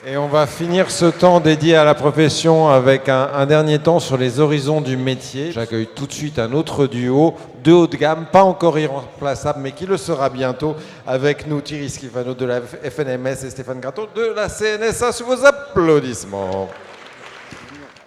Et on va finir ce temps dédié à la profession avec un dernier temps sur les horizons du métier. J'accueille tout de suite un autre duo de haut de gamme, pas encore irremplaçable, mais qui le sera bientôt. Avec nous, Thierry Schifano de la FNMS et Stéphane Gratton de la CNSA sous vos applaudissements.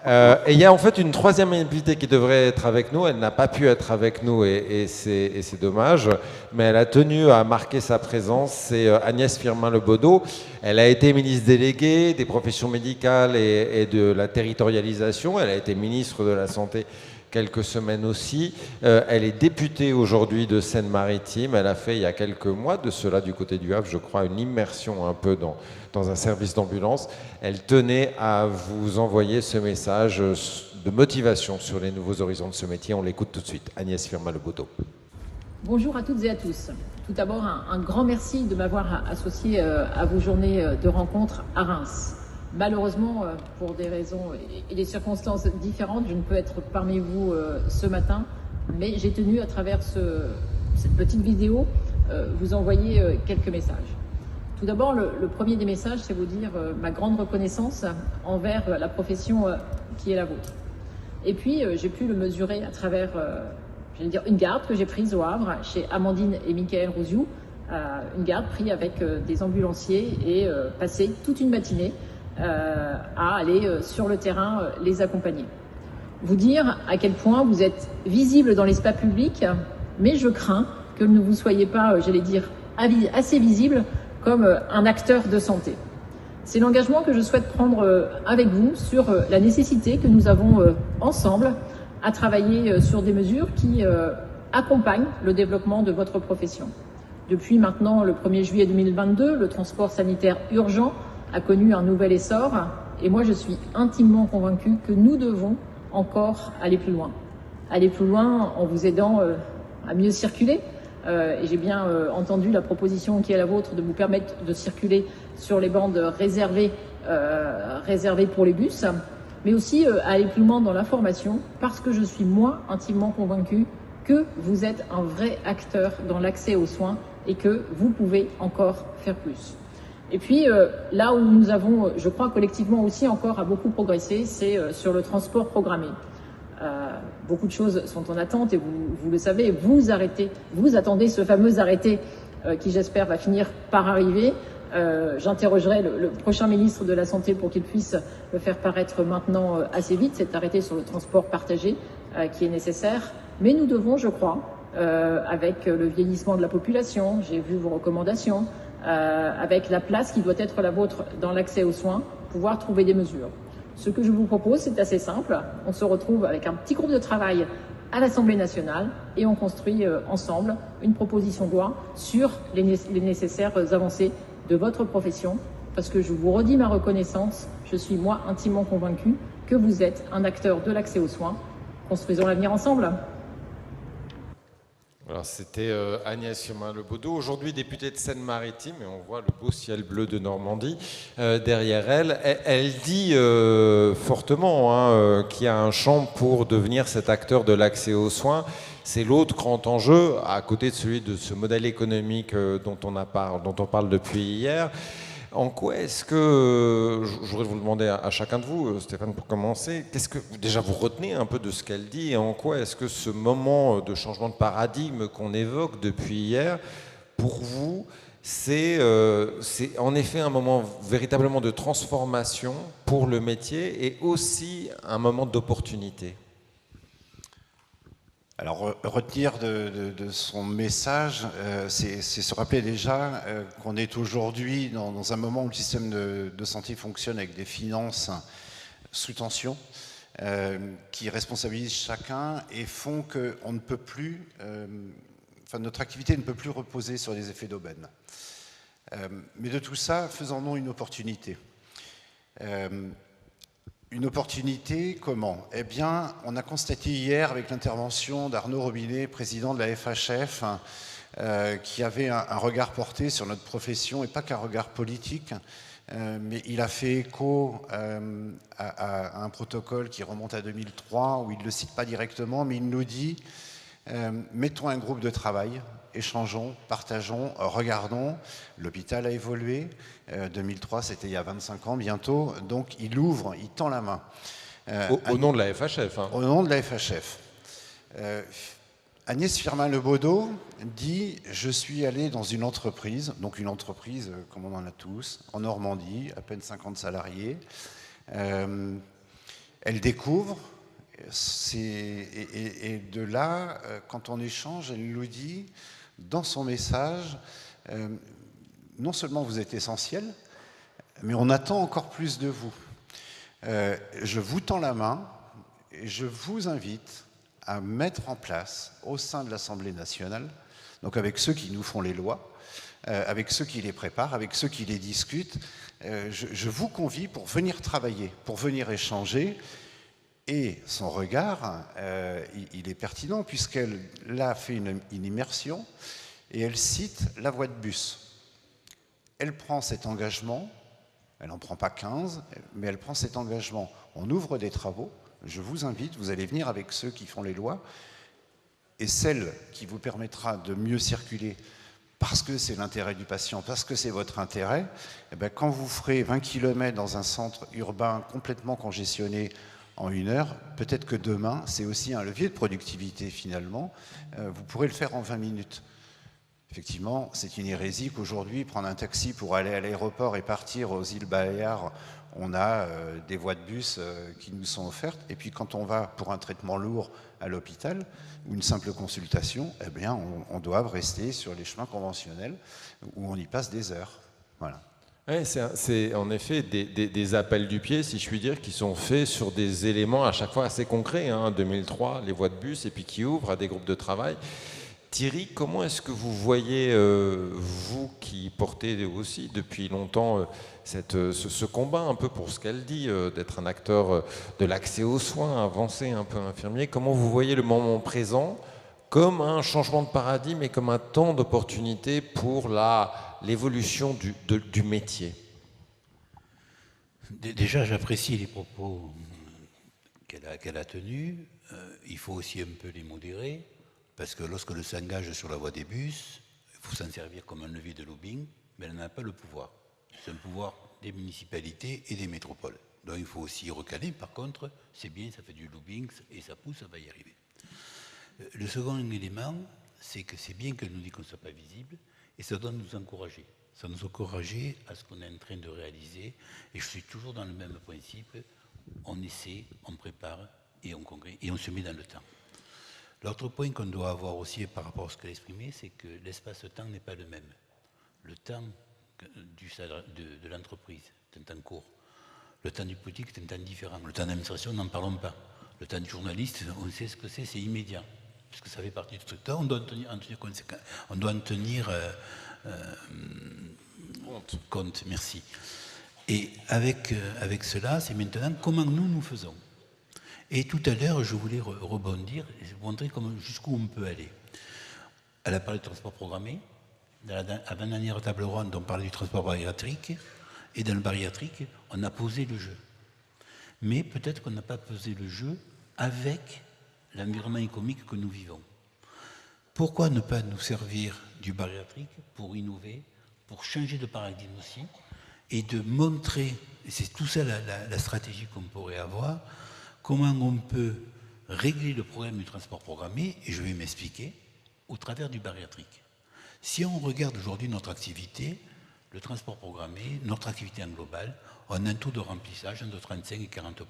Et il y a en fait une troisième invitée qui devrait être avec nous. Elle n'a pas pu être avec nous et c'est dommage, mais elle a tenu à marquer sa présence. C'est Agnès Firmin-Lebaudot. Elle a été ministre déléguée des professions médicales et de la territorialisation. Elle a été ministre de la Santé quelques semaines aussi. Elle est députée aujourd'hui de Seine-Maritime. Elle a fait il y a quelques mois de cela du côté du Havre, je crois, une immersion un peu dans un service d'ambulance. Elle tenait à vous envoyer ce message de motivation sur les nouveaux horizons de ce métier. On l'écoute tout de suite. Agnès Firmin-Lebaudot. Bonjour à toutes et à tous. Tout d'abord, un grand merci de m'avoir associé à vos journées de rencontres à Reims. Malheureusement, pour des raisons et des circonstances différentes, je ne peux être parmi vous ce matin, mais j'ai tenu à travers cette petite vidéo vous envoyer quelques messages. Tout d'abord, le premier des messages, c'est vous dire ma grande reconnaissance envers la profession qui est la vôtre. Et puis, j'ai pu le mesurer à travers une garde que j'ai prise au Havre, chez Amandine et Michael Rouziou, une garde prise avec des ambulanciers et passer toute une matinée à aller sur le terrain les accompagner. Vous dire à quel point vous êtes visible dans l'espace public, mais je crains que ne vous soyez pas, assez visible comme un acteur de santé. C'est l'engagement que je souhaite prendre avec vous sur la nécessité que nous avons ensemble à travailler sur des mesures qui accompagnent le développement de votre profession. Depuis maintenant le 1er juillet 2022, le transport sanitaire urgent a connu un nouvel essor et moi je suis intimement convaincue que nous devons encore aller plus loin. Aller plus loin en vous aidant à mieux circuler. Et j'ai bien entendu la proposition qui est la vôtre de vous permettre de circuler sur les bandes réservées pour les bus, mais aussi à aller plus loin dans l'information parce que je suis moi intimement convaincue que vous êtes un vrai acteur dans l'accès aux soins et que vous pouvez encore faire plus. Et puis là où nous avons, je crois collectivement aussi encore à beaucoup progresser, c'est sur le transport programmé. Beaucoup de choses sont en attente et vous le savez, vous attendez ce fameux arrêté qui j'espère va finir par arriver. J'interrogerai le prochain ministre de la Santé pour qu'il puisse le faire paraître maintenant assez vite, cet arrêté sur le transport partagé qui est nécessaire. Mais nous devons, je crois, avec le vieillissement de la population, j'ai vu vos recommandations, avec la place qui doit être la vôtre dans l'accès aux soins, pouvoir trouver des mesures. Ce que je vous propose, c'est assez simple. On se retrouve avec un petit groupe de travail à l'Assemblée nationale et on construit ensemble une proposition de loi sur les nécessaires avancées de votre profession. Parce que je vous redis ma reconnaissance, je suis moi intimement convaincue que vous êtes un acteur de l'accès aux soins. Construisons l'avenir ensemble. Alors c'était Agnès Firmin-Lebaudot, aujourd'hui députée de Seine-Maritime, et on voit le beau ciel bleu de Normandie derrière elle. Elle dit fortement qu'il y a un champ pour devenir cet acteur de l'accès aux soins. C'est l'autre grand enjeu, à côté de celui de ce modèle économique dont on parle depuis hier. En quoi est-ce que, je voudrais vous demander à chacun de vous, Stéphane, pour commencer, qu'est-ce que déjà vous retenez un peu de ce qu'elle dit et en quoi est-ce que ce moment de changement de paradigme qu'on évoque depuis hier, pour vous, c'est en effet un moment véritablement de transformation pour le métier et aussi un moment d'opportunité? Alors, retenir de son message, c'est se rappeler déjà qu'on est aujourd'hui dans un moment où le système de santé fonctionne avec des finances sous tension, qui responsabilisent chacun et font qu'on ne peut plus, notre activité ne peut plus reposer sur des effets d'aubaine. Mais de tout ça, faisons-nous une opportunité. Une opportunité, comment? Eh bien, on a constaté hier avec l'intervention d'Arnaud Robinet, président de la FHF, qui avait un regard porté sur notre profession, et pas qu'un regard politique, mais il a fait écho à un protocole qui remonte à 2003, où il ne le cite pas directement, mais il nous dit, mettons un groupe de travail échangeons, partageons, regardons. L'hôpital a évolué. 2003, c'était il y a 25 ans bientôt. Donc il ouvre, il tend la main. Au nom de la FHF. Hein. Au nom de la FHF. Agnès Firmin-Lebaudot dit « Je suis allé dans une entreprise », donc une entreprise comme on en a tous, en Normandie, à peine 50 salariés. Elle découvre, et de là, quand on échange, elle nous dit dans son message, non seulement vous êtes essentiel, mais on attend encore plus de vous. Je vous tends la main et je vous invite à mettre en place au sein de l'Assemblée nationale, donc avec ceux qui nous font les lois, avec ceux qui les préparent, avec ceux qui les discutent, je vous convie pour venir travailler, pour venir échanger. Et son regard, il est pertinent puisqu'elle a fait une immersion et elle cite la voie de bus. Elle prend cet engagement, elle n'en prend pas 15, mais elle prend cet engagement. On ouvre des travaux, je vous invite, vous allez venir avec ceux qui font les lois, et celle qui vous permettra de mieux circuler, parce que c'est l'intérêt du patient, parce que c'est votre intérêt, eh bien, quand vous ferez 20 km dans un centre urbain complètement congestionné en 1 heure, peut-être que demain, c'est aussi un levier de productivité finalement, vous pourrez le faire en 20 minutes. Effectivement, c'est une hérésie qu'aujourd'hui, prendre un taxi pour aller à l'aéroport et partir aux îles Baléares, on a des voies de bus qui nous sont offertes. Et puis quand on va pour un traitement lourd à l'hôpital ou une simple consultation, eh bien, on doit rester sur les chemins conventionnels où on y passe des heures. Voilà. Ouais, c'est en effet des appels du pied, si je puis dire, qui sont faits sur des éléments à chaque fois assez concrets. Hein, 2003, les voies de bus, et puis qui ouvrent à des groupes de travail. Thierry, comment est-ce que vous voyez, vous qui portez aussi depuis longtemps ce combat un peu pour ce qu'elle dit, d'être un acteur de l'accès aux soins, avancé un peu infirmier, comment vous voyez le moment présent comme un changement de paradigme et comme un temps d'opportunité pour l'évolution du métier? Déjà, j'apprécie les propos qu'elle a tenus. Il faut aussi un peu les modérer. Parce que lorsque l'on s'engage sur la voie des bus, il faut s'en servir comme un levier de lobbying, mais elle n'a pas le pouvoir. C'est un pouvoir des municipalités et des métropoles. Donc il faut aussi recaler. Par contre, c'est bien, ça fait du lobbying et ça pousse, ça va y arriver. Le second élément, c'est que c'est bien qu'elle nous dit qu'on ne soit pas visible et ça doit nous encourager. Ça nous encourager à ce qu'on est en train de réaliser. Et je suis toujours dans le même principe. On essaie, on prépare et on congrès et on se met dans le temps. L'autre point qu'on doit avoir aussi par rapport à ce qu'elle a exprimé, c'est que l'espace-temps n'est pas le même. Le temps de l'entreprise est un temps court. Le temps du politique est un temps différent. Le temps d'administration, n'en parlons pas. Le temps du journaliste, on sait ce que c'est immédiat. Parce que ça fait partie de ce truc-là, on doit en tenir compte. Merci. Et avec cela, c'est maintenant comment nous faisons. Et tout à l'heure, je voulais rebondir et vous montrer jusqu'où on peut aller. Elle a parlé de transport programmé. À la dernière table ronde, on parlait du transport bariatrique. Et dans le bariatrique, on a posé le jeu. Mais peut-être qu'on n'a pas posé le jeu avec l'environnement économique que nous vivons. Pourquoi ne pas nous servir du bariatrique pour innover, pour changer de paradigme aussi, et de montrer, et c'est tout ça la stratégie qu'on pourrait avoir, comment on peut régler le problème du transport programmé, et je vais m'expliquer, au travers du bariatrique. Si on regarde aujourd'hui notre activité, le transport programmé, notre activité en global, on a un taux de remplissage entre 35 et 40%.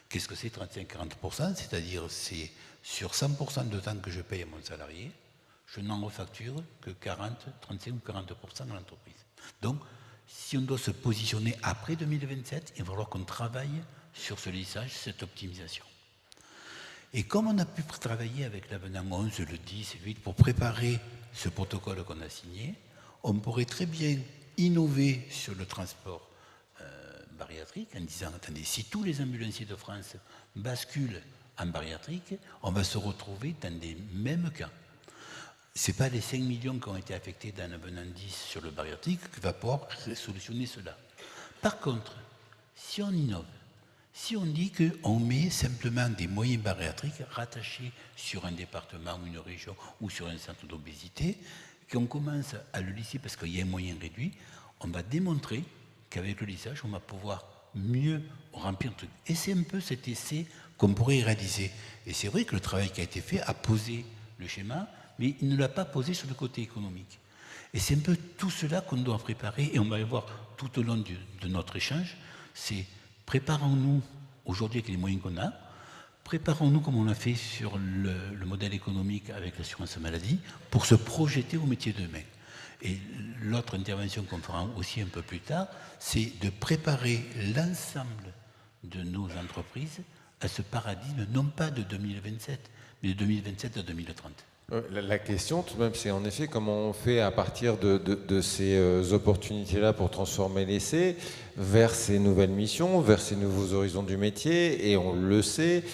Qu'est-ce que c'est 35-40%? C'est-à-dire c'est sur 100% de temps que je paye à mon salarié, je n'en refacture que 35 ou 40% dans l'entreprise. Donc, si on doit se positionner après 2027, il va falloir qu'on travaille sur ce lissage, cette optimisation. Et comme on a pu travailler avec l'avenant 11, le 10 et le 8 pour préparer ce protocole qu'on a signé, on pourrait très bien innover sur le transport bariatrique en disant, attendez, si tous les ambulanciers de France basculent en bariatrique, on va se retrouver dans les mêmes cas. Ce n'est pas les 5 millions qui ont été affectés dans l'avenant 10 sur le bariatrique qui va pouvoir solutionner cela. Par contre, si on innove, Si on dit qu'on met simplement des moyens bariatriques rattachés sur un département ou une région ou sur un centre d'obésité, qu'on commence à le lisser parce qu'il y a un moyen réduit, on va démontrer qu'avec le lissage, on va pouvoir mieux remplir le truc. Et c'est un peu cet essai qu'on pourrait réaliser. Et c'est vrai que le travail qui a été fait a posé le schéma, mais il ne l'a pas posé sur le côté économique. Et c'est un peu tout cela qu'on doit préparer, et on va le voir tout au long de notre échange, c'est préparons-nous aujourd'hui avec les moyens qu'on a, préparons-nous comme on l'a fait sur le modèle économique avec l'assurance maladie, pour se projeter au métier de demain. Et l'autre intervention qu'on fera aussi un peu plus tard, c'est de préparer l'ensemble de nos entreprises à ce paradigme, non pas de 2027, mais de 2027 à 2030. La question, tout de même, c'est en effet comment on fait à partir de ces opportunités-là pour transformer l'essai vers ces nouvelles missions, vers ces nouveaux horizons du métier. Et on le sait,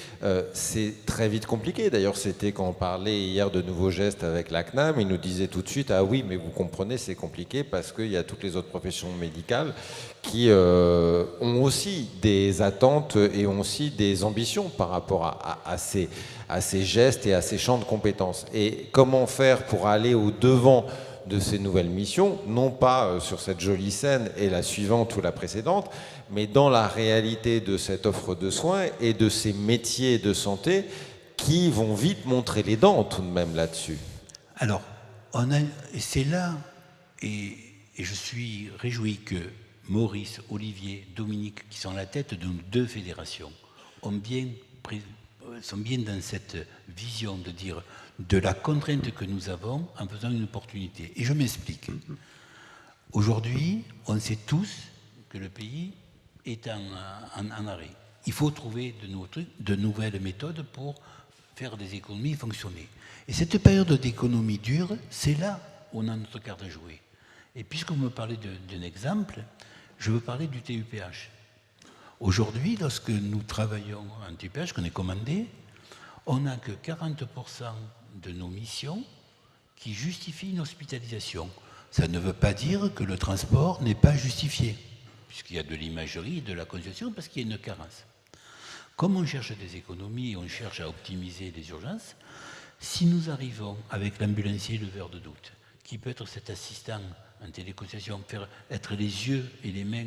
c'est très vite compliqué. D'ailleurs, c'était quand on parlait hier de nouveaux gestes avec la CNAM, ils nous disaient tout de suite « Ah oui, mais vous comprenez, c'est compliqué parce qu'il y a toutes les autres professions médicales qui ont aussi des attentes et ont aussi des ambitions par rapport à ces gestes et à ces champs de compétences. » Et comment faire pour aller au-devant de ces nouvelles missions, non pas sur cette jolie scène et la suivante ou la précédente, mais dans la réalité de cette offre de soins et de ces métiers de santé qui vont vite montrer les dents tout de même là-dessus. Alors, c'est là, et je suis réjoui que Maurice, Olivier, Dominique, qui sont à la tête de nos deux fédérations, sont bien dans cette vision de dire de la contrainte que nous avons en faisant une opportunité. Et je m'explique. Aujourd'hui, on sait tous que le pays est en arrêt. Il faut trouver de nouvelles méthodes pour faire des économies et fonctionner. Et cette période d'économie dure, c'est là où on a notre carte à jouer. Et puisque vous me parlez d'un exemple, je veux parler du TUPH. Aujourd'hui, lorsque nous travaillons en TUPH, qu'on est commandé, on n'a que 40% de nos missions qui justifient une hospitalisation. Ça ne veut pas dire que le transport n'est pas justifié, puisqu'il y a de l'imagerie et de la congestion, parce qu'il y a une carence. Comme on cherche des économies et on cherche à optimiser les urgences, si nous arrivons avec l'ambulancier leveur de doute, qui peut être cet assistant en téléconsultation, faire être les yeux et les mains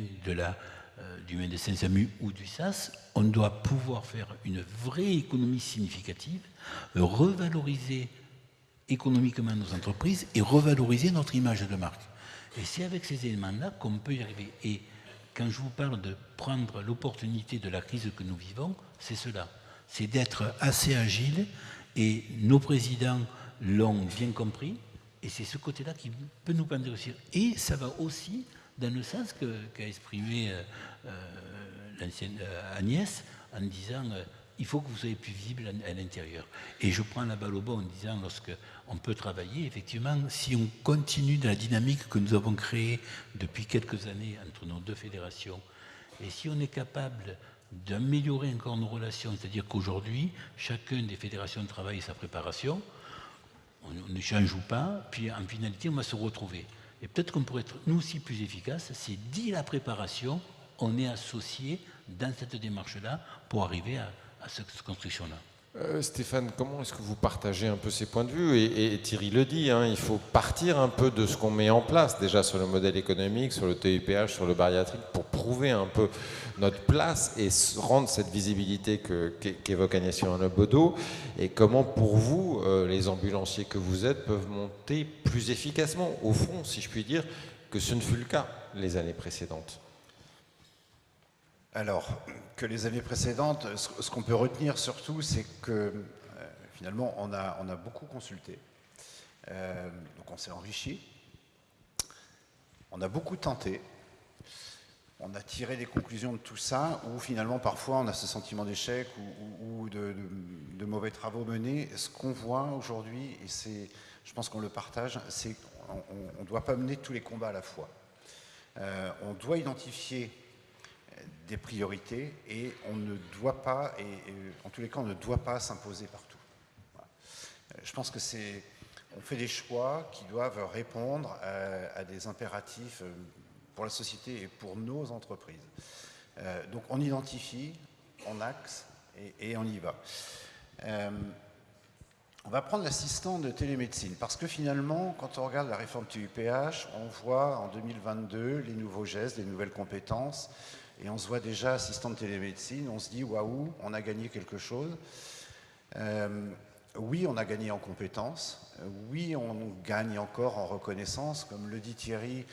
du médecin SAMU ou du SAS, on doit pouvoir faire une vraie économie significative, revaloriser économiquement nos entreprises et revaloriser notre image de marque. Et c'est avec ces éléments-là qu'on peut y arriver. Et quand je vous parle de prendre l'opportunité de la crise que nous vivons, c'est cela. C'est d'être assez agile, et nos présidents l'ont bien compris, et c'est ce côté-là qui peut nous permettre aussi. Et ça va aussi dans le sens qu'a exprimé l'ancienne Agnès, en disant il faut que vous soyez plus visible à l'intérieur. Et je prends la balle au bond en disant, lorsqu'on peut travailler, effectivement, si on continue dans la dynamique que nous avons créée depuis quelques années entre nos deux fédérations, et si on est capable d'améliorer encore nos relations, c'est-à-dire qu'aujourd'hui, chacune des fédérations de travail et sa préparation, on ne change ou pas, puis en finalité, on va se retrouver. Et peut-être qu'on pourrait être, nous aussi, plus efficaces, si dès la préparation, on est associé dans cette démarche-là pour arriver à cette construction-là. Stéphane, comment est-ce que vous partagez un peu ces points de vue et Thierry le dit, hein, il faut partir un peu de ce qu'on met en place déjà sur le modèle économique, sur le TUPH, sur le bariatrique, pour prouver un peu notre place et rendre cette visibilité qu'évoque Agnès Firmin-Lebaudot. Et comment pour vous, les ambulanciers que vous êtes, peuvent monter plus efficacement, au fond, si je puis dire, que ce ne fut le cas les années précédentes? Alors, que les années précédentes, ce qu'on peut retenir surtout, c'est que finalement, on a beaucoup consulté. Donc on s'est enrichi. On a beaucoup tenté. On a tiré des conclusions de tout ça, où finalement, parfois, on a ce sentiment d'échec ou de mauvais travaux menés. Ce qu'on voit aujourd'hui, et je pense qu'on le partage, c'est qu'on ne doit pas mener tous les combats à la fois. On doit identifier des priorités et on ne doit pas, et en tous les cas, on ne doit pas s'imposer partout. Voilà. Je pense que on fait des choix qui doivent répondre à des impératifs pour la société et pour nos entreprises. Donc on identifie, on axe et on y va. On va prendre l'assistant de télémédecine, parce que finalement, quand on regarde la réforme TUPH, on voit en 2022 les nouveaux gestes, les nouvelles compétences, et on se voit déjà assistant de télémédecine, on se dit waouh, on a gagné quelque chose. Oui, on a gagné en compétences, oui, on gagne encore en reconnaissance, comme le dit Thierry,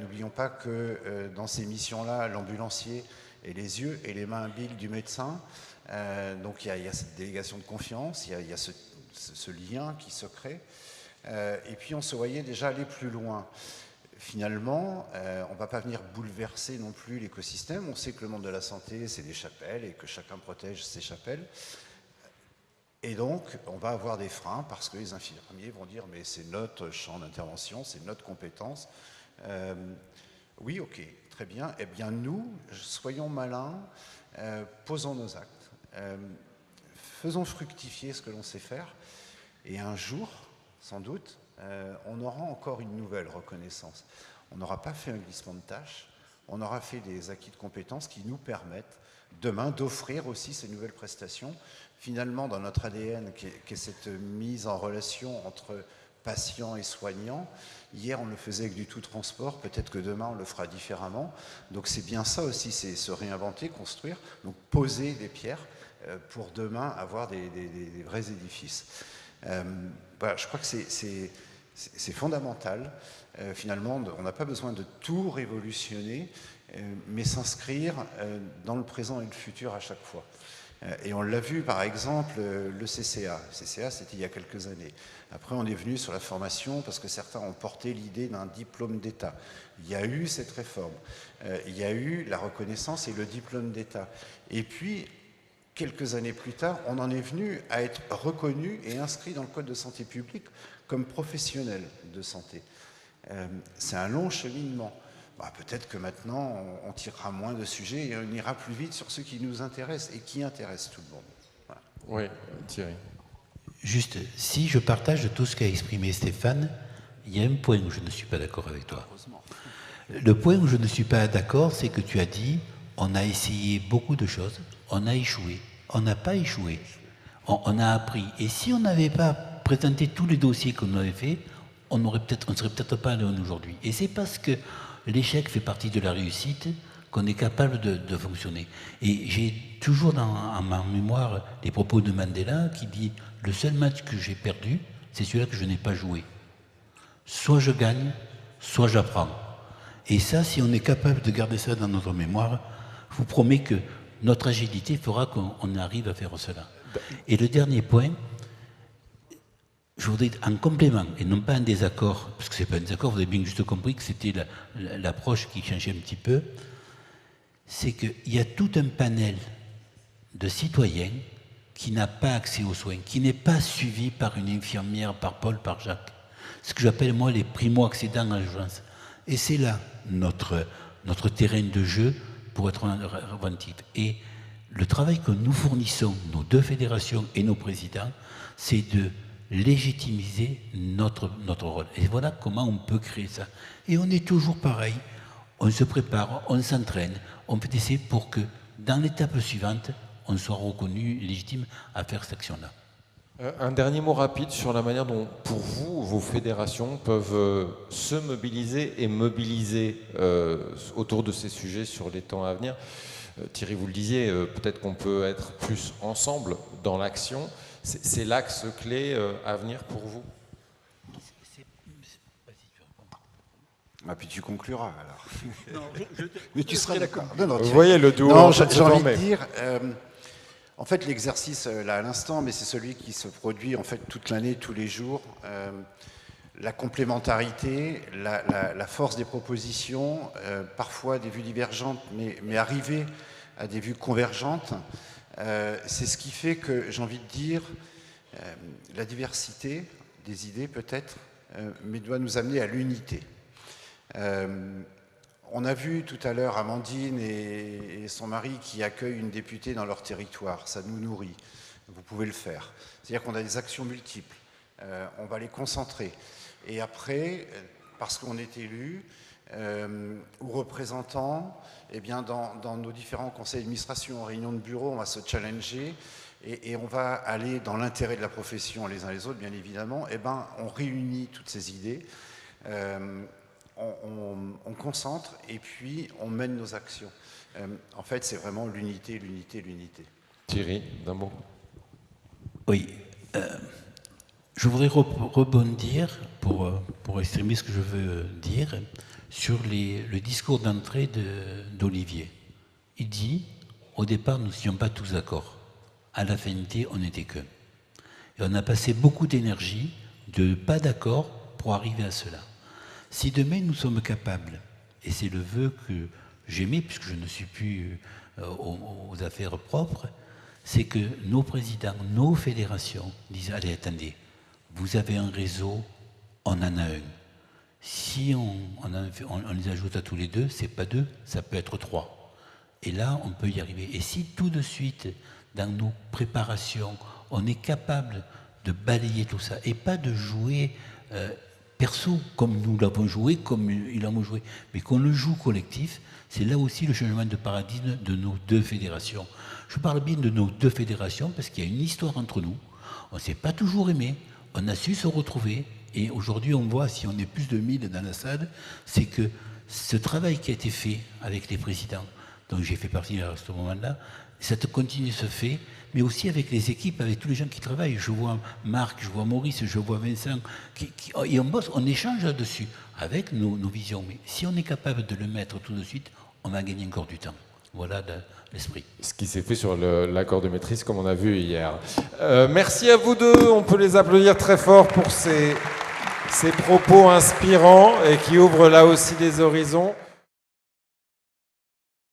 n'oublions pas que dans ces missions-là, l'ambulancier est les yeux et les mains habiles du médecin, donc il y a cette délégation de confiance, il y a ce lien qui se crée, et puis on se voyait déjà aller plus loin. Finalement, on ne va pas venir bouleverser non plus l'écosystème. On sait que le monde de la santé, c'est des chapelles et que chacun protège ses chapelles. Et donc, on va avoir des freins parce que les infirmiers vont dire « mais c'est notre champ d'intervention, c'est notre compétence ». Oui, ok, très bien. Eh bien, nous, soyons malins, posons nos actes, faisons fructifier ce que l'on sait faire. Et un jour, sans doute, on aura encore une nouvelle reconnaissance. On n'aura pas fait un glissement de tâches, on aura fait des acquis de compétences qui nous permettent demain d'offrir aussi ces nouvelles prestations. Finalement, dans notre ADN, qui est cette mise en relation entre patients et soignants, hier on le faisait avec du tout transport, peut-être que demain on le fera différemment. Donc c'est bien ça aussi, c'est se réinventer, construire, donc poser des pierres pour demain avoir des vrais édifices. Voilà, je crois que c'est fondamental. Finalement, on n'a pas besoin de tout révolutionner, mais s'inscrire dans le présent et le futur à chaque fois. Et on l'a vu, par exemple, le CCA. Le CCA, c'était il y a quelques années. Après, on est venu sur la formation parce que certains ont porté l'idée d'un diplôme d'État. Il y a eu cette réforme. Il y a eu la reconnaissance et le diplôme d'État. Et puis, quelques années plus tard, on en est venu à être reconnu et inscrit dans le Code de santé publique comme professionnel de santé. C'est un long cheminement. Peut-être que maintenant, on tirera moins de sujets et on ira plus vite sur ceux qui nous intéressent et qui intéressent tout le monde. Voilà. Oui, Thierry. Juste, si je partage tout ce qu'a exprimé Stéphane, il y a un point où je ne suis pas d'accord avec toi. Le point où je ne suis pas d'accord, c'est que tu as dit, on a essayé beaucoup de choses, on a échoué. On n'a pas échoué. On a appris. Et si on n'avait pas présenté tous les dossiers qu'on avait fait, on ne serait peut-être pas là aujourd'hui. Et c'est parce que l'échec fait partie de la réussite qu'on est capable de fonctionner. Et j'ai toujours en ma mémoire les propos de Mandela qui dit « Le seul match que j'ai perdu, c'est celui-là que je n'ai pas joué. Soit je gagne, soit j'apprends. » Et ça, si on est capable de garder ça dans notre mémoire, je vous promets que notre agilité fera qu'on arrive à faire cela. Et le dernier point, je voudrais, en complément, et non pas en désaccord, parce que ce n'est pas un désaccord, vous avez bien juste compris que c'était l'approche qui changeait un petit peu, c'est qu'il y a tout un panel de citoyens qui n'a pas accès aux soins, qui n'est pas suivi par une infirmière, par Paul, par Jacques. Ce que j'appelle, moi, les primo-accédants à l'urgence. Et c'est là notre terrain de jeu pour être inventif. Et le travail que nous fournissons, nos deux fédérations et nos présidents, c'est de légitimiser notre rôle. Et voilà comment on peut créer ça. Et on est toujours pareil. On se prépare, on s'entraîne, on fait des essais pour que, dans l'étape suivante, on soit reconnu légitime à faire cette action-là. Un dernier mot rapide sur la manière dont, pour vous, vos fédérations peuvent se mobiliser et mobiliser autour de ces sujets sur les temps à venir. Thierry, vous le disiez, peut-être qu'on peut être plus ensemble dans l'action. C'est l'axe clé à venir pour vous? Puis tu concluras alors. Mais tu seras d'accord. Vous voyez le duo. Non, j'ai envie de dire, en fait l'exercice là à l'instant, mais c'est celui qui se produit en fait toute l'année, tous les jours. La complémentarité, la force des propositions, parfois des vues divergentes, mais arriver à des vues convergentes, c'est ce qui fait que, j'ai envie de dire, la diversité des idées peut-être, mais doit nous amener à l'unité. On a vu tout à l'heure Amandine et son mari qui accueillent une députée dans leur territoire, ça nous nourrit, vous pouvez le faire. C'est-à-dire qu'on a des actions multiples, on va les concentrer. Et après, parce qu'on est élu, ou représentants, eh bien, dans nos différents conseils d'administration, en réunion de bureau, on va se challenger et on va aller dans l'intérêt de la profession les uns les autres, bien évidemment. Eh ben, on réunit toutes ces idées, on concentre et puis on mène nos actions. En fait, c'est vraiment l'unité, l'unité, l'unité. Thierry, d'un mot. Oui. Je voudrais rebondir pour exprimer ce que je veux dire sur le discours d'entrée d'Olivier. Il dit, au départ, nous n'étions pas tous d'accord. À la finalité, on n'était qu'un. Et on a passé beaucoup d'énergie de pas d'accord pour arriver à cela. Si demain nous sommes capables, et c'est le vœu que j'aimais, puisque je ne suis plus aux affaires propres, c'est que nos présidents, nos fédérations disent, allez, attendez, vous avez un réseau, on en a un. Si on les ajoute à tous les deux, c'est pas deux, ça peut être trois. Et là, on peut y arriver. Et si tout de suite, dans nos préparations, on est capable de balayer tout ça, et pas de jouer perso, comme nous l'avons joué, comme ils l'ont joué, mais qu'on le joue collectif, c'est là aussi le changement de paradigme de nos deux fédérations. Je parle bien de nos deux fédérations parce qu'il y a une histoire entre nous. On ne s'est pas toujours aimé, on a su se retrouver. Et aujourd'hui, on voit, si on est plus de 1000 dans la salle, c'est que ce travail qui a été fait avec les présidents, dont j'ai fait partie à ce moment-là, ça continue de se faire, mais aussi avec les équipes, avec tous les gens qui travaillent. Je vois Marc, je vois Maurice, je vois Vincent, et on bosse, on échange là-dessus, avec nos visions. Mais si on est capable de le mettre tout de suite, on va gagner encore du temps. Voilà l'esprit. Ce qui s'est fait sur l'accord de maîtrise, comme on a vu hier. Merci à vous deux. On peut les applaudir très fort pour ces propos inspirants et qui ouvrent là aussi des horizons.